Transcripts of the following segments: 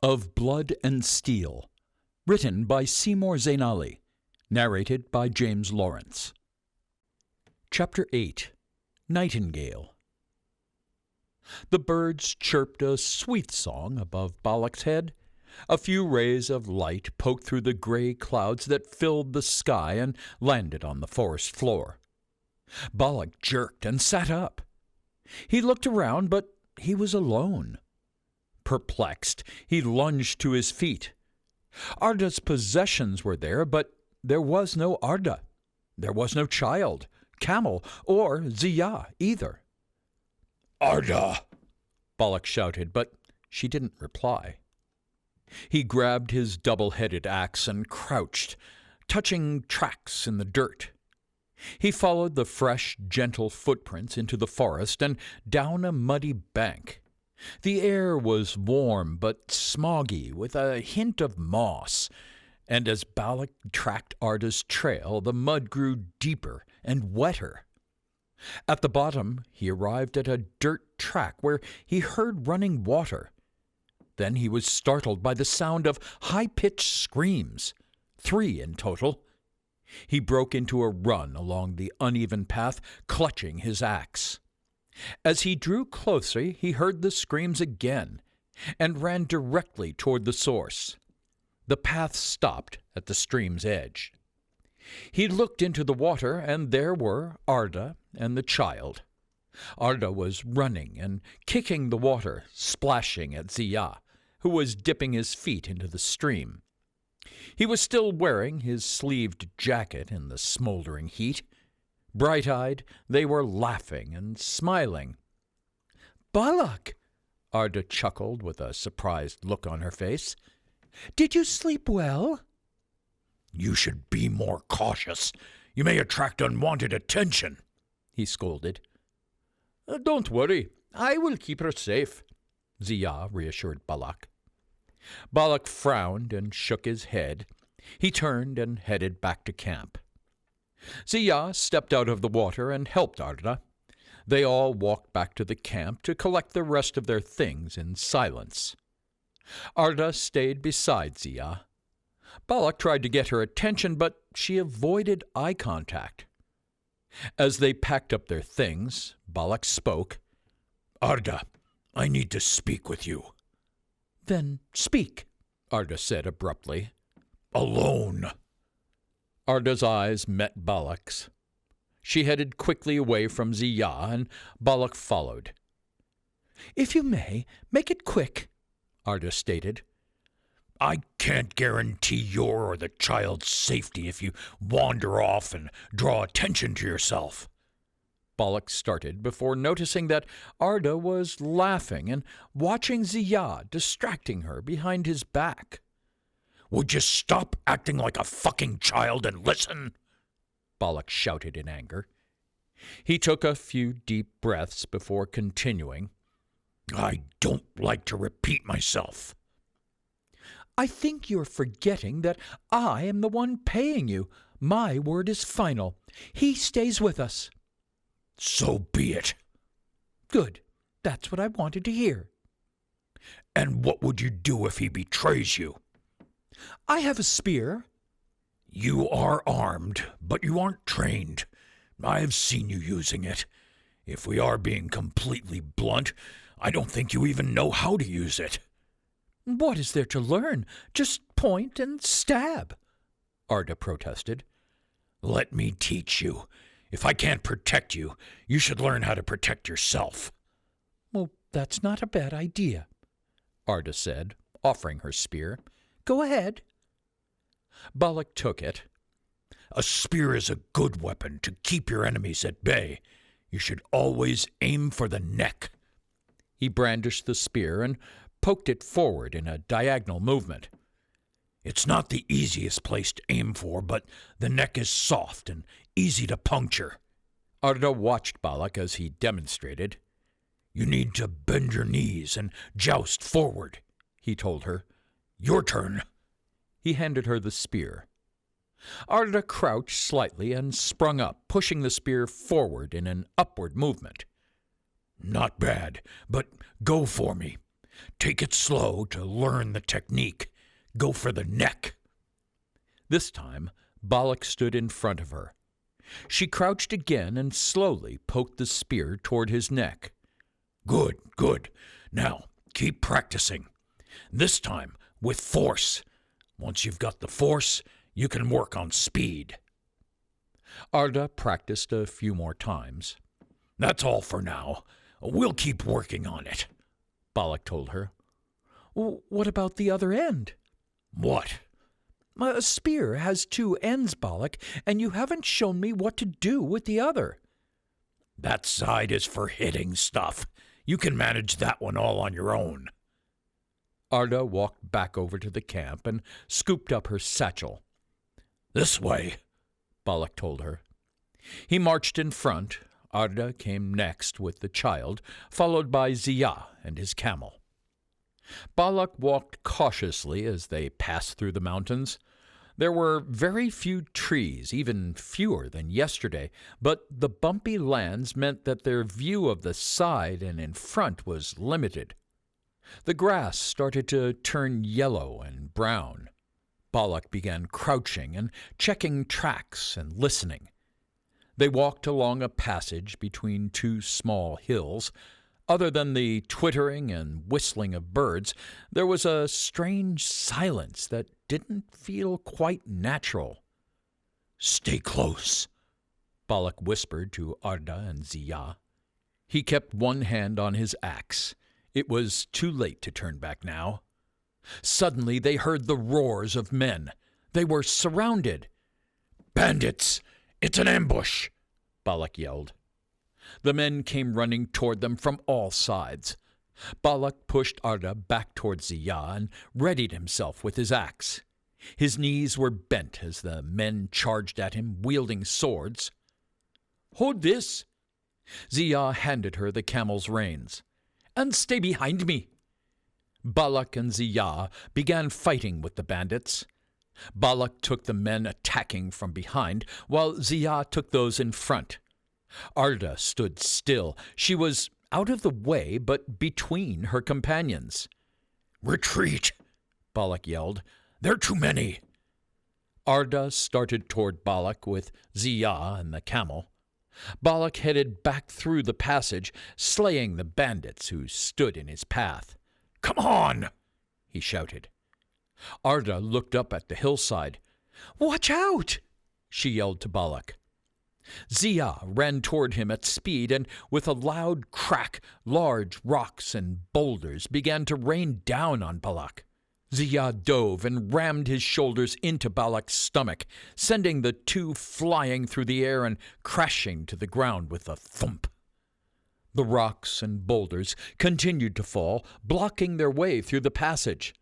Of Blood and Steel, written by Seymour Zainali, narrated by James Lawrence. Chapter 8. Nightingale. The birds chirped a sweet song above Balak's head. A few rays of light poked through the gray clouds that filled the sky and landed on the forest floor. Balak jerked and sat up. He looked around, but he was alone. Perplexed, he lunged to his feet. Arda's possessions were there, but there was no Arda. There was no child, camel, or Ziyah either. "Arda!" Balak shouted, but she didn't reply. He grabbed his double-headed axe and crouched, touching tracks in the dirt. He followed the fresh, gentle footprints into the forest and down a muddy bank. The air was warm but smoggy, with a hint of moss, and as Balak tracked Arda's trail, the mud grew deeper and wetter. At the bottom, he arrived at a dirt track where he heard running water. Then he was startled by the sound of high-pitched screams, 3 in total. He broke into a run along the uneven path, clutching his axe. As he drew closer, he heard the screams again and ran directly toward the source. The path stopped at the stream's edge. He looked into the water, and there were Arda and the child. Arda was running and kicking the water, splashing at Ziyah, who was dipping his feet into the stream. He was still wearing his sleeved jacket in the smoldering heat. Bright-eyed, they were laughing and smiling. "Balak!" Arda chuckled with a surprised look on her face. "Did you sleep well?" "You should be more cautious. You may attract unwanted attention," he scolded. "Don't worry. I will keep her safe," Ziyah reassured Balak. Balak frowned and shook his head. He turned and headed back to camp. Ziyah stepped out of the water and helped Arda. They all walked back to the camp to collect the rest of their things in silence. Arda stayed beside Ziyah. Balak tried to get her attention, but she avoided eye contact. As they packed up their things, Balak spoke. "Arda, I need to speak with you." "Then speak," Arda said abruptly. "Alone." Arda's eyes met Balak's. She headed quickly away from Ziyah, and Balak followed. "If you may, make it quick," Arda stated. "I can't guarantee your or the child's safety if you wander off and draw attention to yourself." Balak started before noticing that Arda was laughing and watching Ziyah, distracting her behind his back. "Would you stop acting like a fucking child and listen?" Balak shouted in anger. He took a few deep breaths before continuing. "I don't like to repeat myself." "I think you're forgetting that I am the one paying you. My word is final. He stays with us." "So be it." "Good. That's what I wanted to hear." "And what would you do if he betrays you?" "I have a spear." "You are armed, but you aren't trained. I have seen you using it. If we are being completely blunt, I don't think you even know how to use it." "What is there to learn? Just point and stab," Arda protested. "Let me teach you. If I can't protect you, you should learn how to protect yourself." "Well, that's not a bad idea," Arda said, offering her spear. "Go ahead." Balak took it. "A spear is a good weapon to keep your enemies at bay. You should always aim for the neck." He brandished the spear and poked it forward in a diagonal movement. "It's not the easiest place to aim for, but the neck is soft and easy to puncture." Arda watched Balak as he demonstrated. "You need to bend your knees and joust forward," he told her. "Your turn." He handed her the spear. Arda crouched slightly and sprung up, pushing the spear forward in an upward movement. "Not bad, but go for me. Take it slow to learn the technique. Go for the neck." This time, Balak stood in front of her. She crouched again and slowly poked the spear toward his neck. Good, good. Now, keep practicing. This time, with force. Once you've got the force, you can work on speed. Arda practiced a few more times. That's all for now. We'll keep working on it, Balak told her. What about the other end? What? A spear has two ends, Balak, and you haven't shown me what to do with the other. That side is for hitting stuff. You can manage that one all on your own. Arda walked back over to the camp and scooped up her satchel. This way, Balak told her. He marched in front. Arda came next with the child, followed by Ziyah and his camel. Balak walked cautiously as they passed through the mountains. There were very few trees, even fewer than yesterday, but the bumpy lands meant that their view of the side and in front was limited. The grass started to turn yellow and brown. Balak began crouching and checking tracks and listening. They walked along a passage between two small hills. Other than the twittering and whistling of birds, there was a strange silence that didn't feel quite natural. "Stay close," Balak whispered to Arda and Ziyah. He kept one hand on his axe. It was too late to turn back now. Suddenly they heard the roars of men. They were surrounded. "Bandits! It's an ambush!" Balak yelled. The men came running toward them from all sides. Balak pushed Arda back toward Ziyah and readied himself with his axe. His knees were bent as the men charged at him, wielding swords. "Hold this!" Ziyah handed her the camel's reins. "And stay behind me!" Balak and Ziyah began fighting with the bandits. Balak took the men attacking from behind, while Ziyah took those in front. Arda stood still. She was out of the way, but between her companions. "Retreat!" Balak yelled. "There are too many!" Arda started toward Balak with Ziyah and the camel. Balak headed back through the passage, slaying the bandits who stood in his path. "Come on!" he shouted. Arda looked up at the hillside. "Watch out!" she yelled to Balak. Ziyah ran toward him at speed, and with a loud crack, large rocks and boulders began to rain down on Balak. Ziyah dove and rammed his shoulders into Balak's stomach, sending the two flying through the air and crashing to the ground with a thump. The rocks and boulders continued to fall, blocking their way through the passage.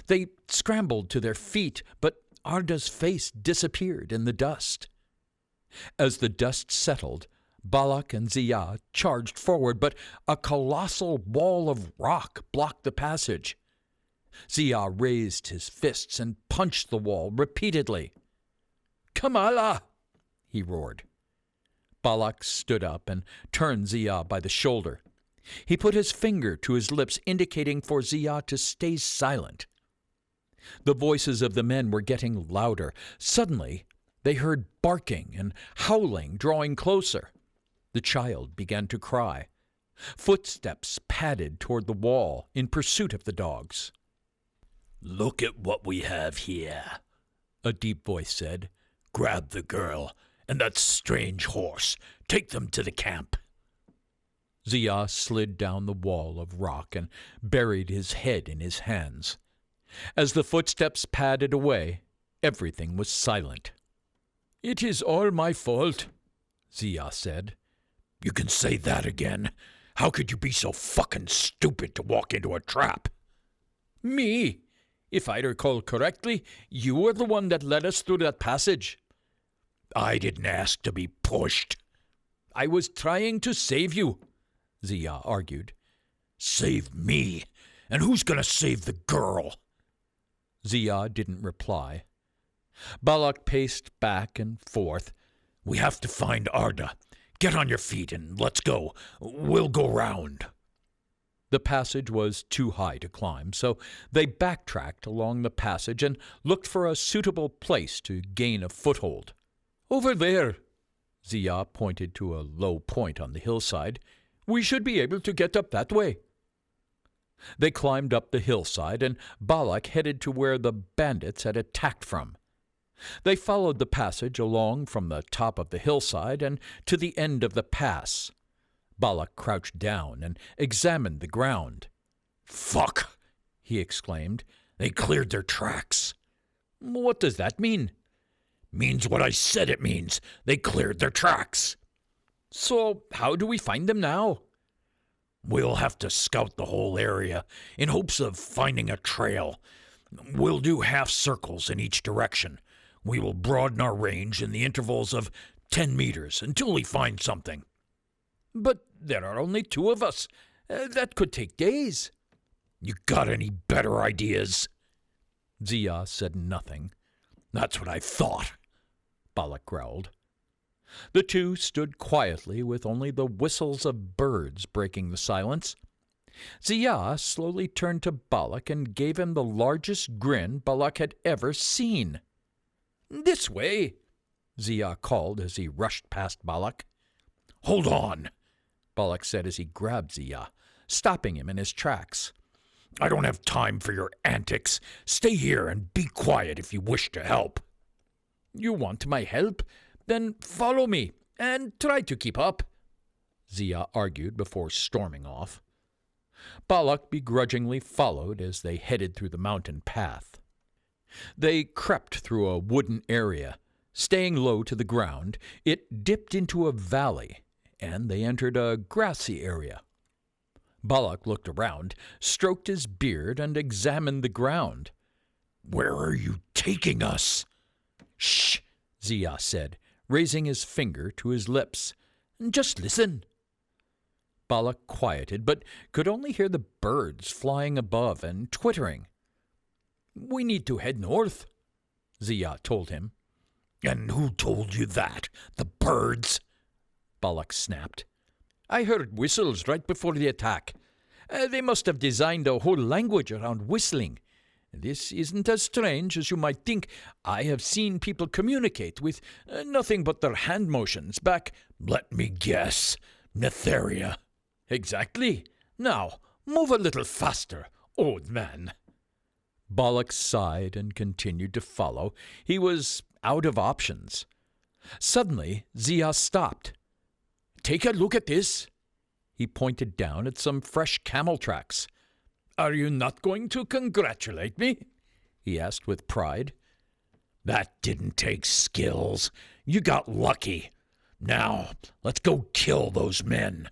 They scrambled to their feet, but Arda's face disappeared in the dust. As the dust settled, Balak and Ziyah charged forward, but a colossal wall of rock blocked the passage. Ziyah raised his fists and punched the wall repeatedly. "Kamala!" he roared. Balak stood up and turned Ziyah by the shoulder. He put his finger to his lips, indicating for Ziyah to stay silent. The voices of the men were getting louder. Suddenly, they heard barking and howling drawing closer. The child began to cry. Footsteps padded toward the wall in pursuit of the dogs. "Look at what we have here," a deep voice said. "Grab the girl and that strange horse. Take them to the camp." Ziyah slid down the wall of rock and buried his head in his hands. As the footsteps padded away, everything was silent. "It is all my fault," Ziyah said. "You can say that again. How could you be so fucking stupid to walk into a trap?" "Me? If I recall correctly, you were the one that led us through that passage." "I didn't ask to be pushed." "I was trying to save you," Ziyah argued. "Save me? And who's going to save the girl?" Ziyah didn't reply. Balak paced back and forth. "We have to find Arda. Get on your feet and let's go. We'll go round." The passage was too high to climb, so they backtracked along the passage and looked for a suitable place to gain a foothold. "Over there," Zia pointed to a low point on the hillside. "We should be able to get up that way." They climbed up the hillside, and Balak headed to where the bandits had attacked from. They followed the passage along from the top of the hillside and to the end of the pass. Balak crouched down and examined the ground. "Fuck!" he exclaimed. "They cleared their tracks." "What does that mean?" "Means what I said it means. They cleared their tracks." "So how do we find them now?" "We'll have to scout the whole area in hopes of finding a trail. We'll do half circles in each direction. We will broaden our range in the intervals of 10 meters until we find something." "But there are only 2 of us. That could take days." "You got any better ideas?" Zia said nothing. "That's what I thought," Balak growled. The 2 stood quietly with only the whistles of birds breaking the silence. Zia slowly turned to Balak and gave him the largest grin Balak had ever seen. "This way," Zia called as he rushed past Balak. "Hold on," Balak said as he grabbed Zia, stopping him in his tracks. "I don't have time for your antics. Stay here and be quiet if you wish to help." "You want my help? Then follow me, and try to keep up," Zia argued before storming off. Balak begrudgingly followed as they headed through the mountain path. They crept through a wooden area. Staying low to the ground, it dipped into a valley, and they entered a grassy area. Balak looked around, stroked his beard, and examined the ground. "Where are you taking us?" "Shh," Zia said, raising his finger to his lips. "Just listen." Balak quieted, but could only hear the birds flying above and twittering. "We need to head north," Zia told him. "And who told you that? The birds?" Balak snapped. "I heard whistles right before the attack. They must have designed a whole language around whistling. This isn't as strange as you might think. I have seen people communicate with nothing but their hand motions back—" "Let me guess. Netheria." "Exactly. Now, move a little faster, old man." Balak sighed and continued to follow. He was out of options. Suddenly, Zia stopped. "Take a look at this." He pointed down at some fresh camel tracks. "Are you not going to congratulate me?" he asked with pride. "That didn't take skills. You got lucky. Now, let's go kill those men."